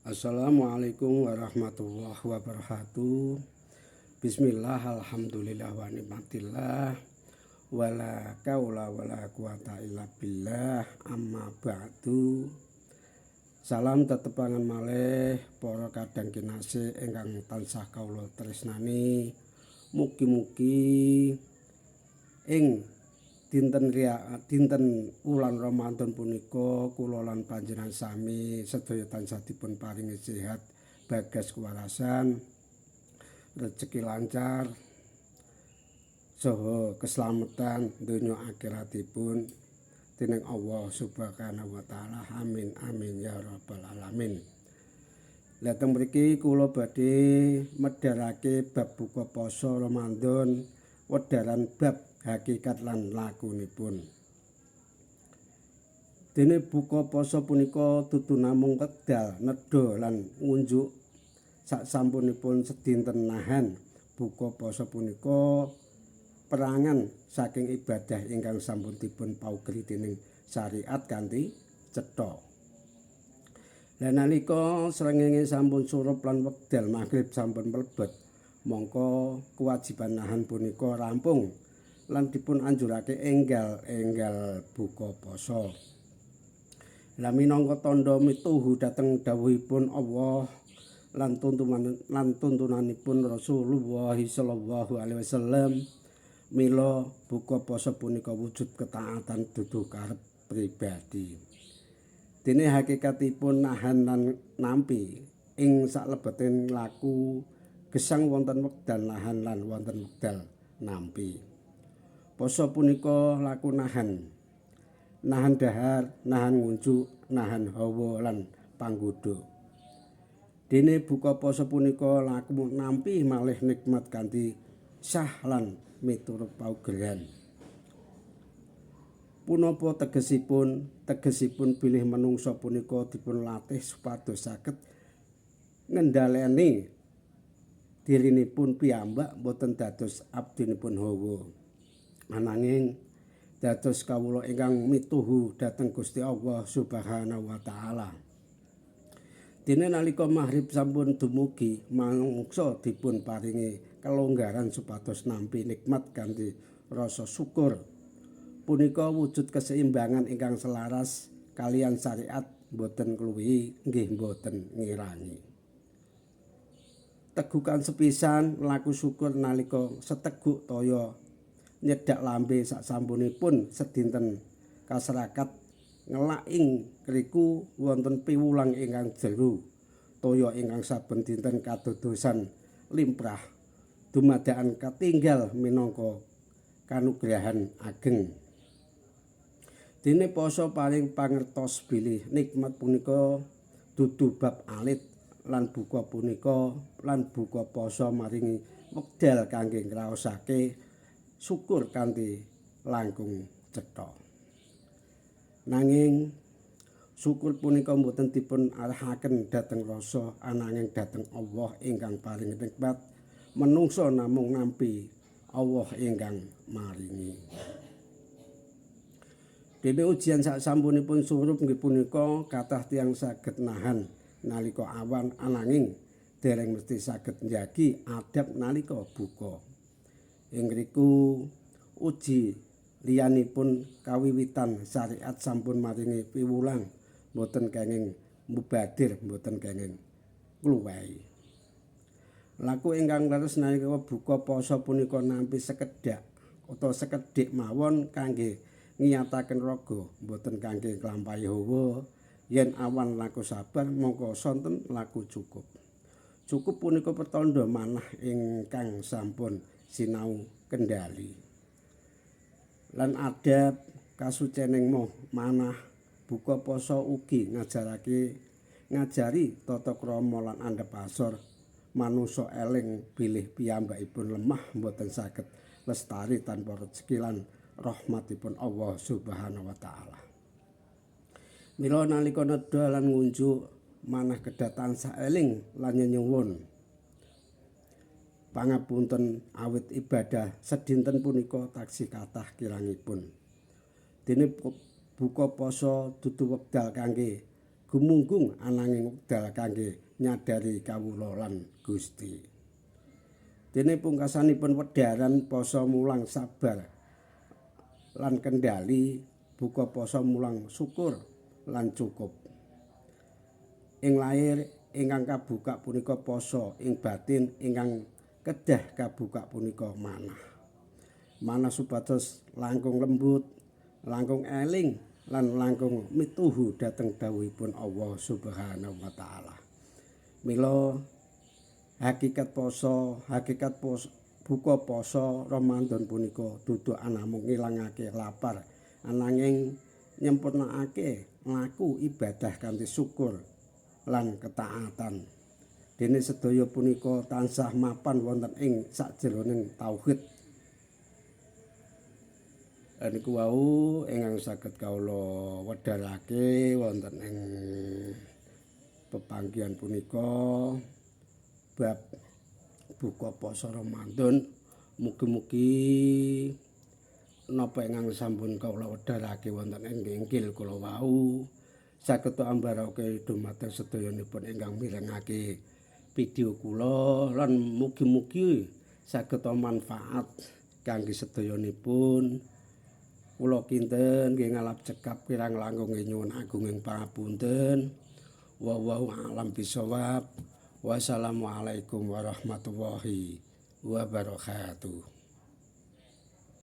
Assalamualaikum warahmatullahi wabarakatuh. Bismillah, alhamdulillah wa nikmatillah. Wala kaula wala quwata illa billah. Amma ba'du. Salam tetepangan malih para kadang kinasih ingkang tansah kawula tresnani. Mugi-mugi ing dinten wulan Ramadan punika kula lan panjenengan sami sedaya tansah dipun paringi sehat, bagas kewarasan, rezeki lancar, saha keselamatan donya akhiratipun dening Allah Subhanahu wa taala. Amin amin ya rabbal alamin. Lateng mriki kula badhe medharake bab buka poso Ramadan, wedharan bab hakikat lan lakunipun. Dene buka poso punika dudu namung wekdal nedha lan ngunjuk saksampunipun sedinten nahan. Buka poso punika perangan saking ibadah ingkang sampun dipun paugeri dening syariat kanthi cetha. Lah nalika srengenge sampun surup lan wekdal magrib sampun mlebet, mongko kewajiban nahan punika rampung lan dipun anjurake enggal buka poso. Lah minangka tandha mituhu dhateng dawuhipun Allah lan tuntunanipun Rasulullah sallallahu alaihi wasallam, mila buka poso punika wujud ketaatan dudu karep pribadi. Dene hakikatipun nahan lan nampi ing saklebeting laku gesang wonten wekdal nahan lan wonten wekdal nampi. Poso punika laku nahan dahar, nahan ngunjuk, nahan hawa lan panggoda. Dene buka poso punika laku nampi malih nikmat kanthi sah lan miturut paugeran. Punapa tegesipun bilih manungsa punika dipun latih supados saged ngendhaleni dirinipun piyambak boten dados abdinipun hawa. Ananging dados kawula ingkang mituhu dhateng Gusti Allah Subhanahu wa taala. Dene nalika maghrib sampun dumugi, manungsa dipun paringi kelonggaran supados nampi nikmat kanthi rasa syukur. Punika wujud keseimbangan ingkang selaras kalian syariat, boten ngluwihi nggih boten ngirangi. Tegukan sepisan laku syukur nalika seteguk toya nyedak lambe saksampunipun sedinten kaserakat ngelak ing kriku wonten piwulang ingkang jero toya ingkang saben dinten kadodosan limprah dumadakan katinggal minangka kanugrahan ageng. Dene poso paling pangertos bilih nikmat punika dudu bab alit lan buka poso maringi wekdal kangge ngraosake syukur kanthi langkung cetha. Nanging syukur punika boten dipun arahaken dhateng rasa, ananging dhateng Allah ingkang paring nikmat. Menungsa namung nampi, Allah ingkang maringi. Dene ujian saksampunipun surup nggih punika kathah tiyang saged nahan nalika awan, ananging dereng mesti saged njagi adab nalika buka. Ing riku uji liyanipun kawiwitan syariat sampun maringi piwulang boten kenging mubadir, boten kenging ngluwehi. Laku ingkang leres nalika buka poso punika nampi sekedhak utawa sekedhik mawon kangge ngiyataken raga, boten kangge nglampahi hawa. Yen awan laku sabar mongko sonten laku cukup. Cukup punika pertanda manah ingkang sampun sinau kendali. Lan adab kasucening manah buka poso ugi ngajari tata krama lan andhap asor manungsa eling bilih piyambakipun lemah boten saged lestari tanpa rezeki lan rahmatipun Allah Subhanahu wa taala. Mila nalika nedha lan ngunjuk manah kedah tansah eling lan nyuwun pangapunten awit ibadah sedinten punika taksih kathah kirangipun. Dene buka poso dudu wekdal kangge gumunggung ananging wekdal kangge nyadari kawula lan Gusti. Dene pungkasanipun wedharan poso mulang sabar lan kendali, buka poso mulang syukur lan cukup. Ing lahir ingkang kabuka punika poso, ing batin ingkang kedah kabuka punika manah. Manah supados langkung lembut, langkung eling lan langkung mituhu dhateng dawuhipun Allah Subhanahu wa taala. Mila hakikat poso buka poso Ramadan punika dudu namung ngilangake lapar, ananging nyempurnakake laku ibadah kanthi syukur lan ketaatan. Dene sedaya punika tansah mapan wonten ing sajroning tauhid. Niku wau ingkang saged kawula wedharake wonten ing pepanggihan punika bab buka poso Ramadan. Mugi-mugi napa ingkang sampun kawula wedharake wonten ing inggil kula wau saged ambarake dumateng sedayanipun ingkang mirengake video kula lan mugi-mugi saged manfaat kangge sedayanipun. Kula kinten nggih ngalap cekap kirang langkung nyuwun agunging pangapunten. Wallahu a'lam bishawab. Wassalamualaikum warahmatullahi wabarakatuh.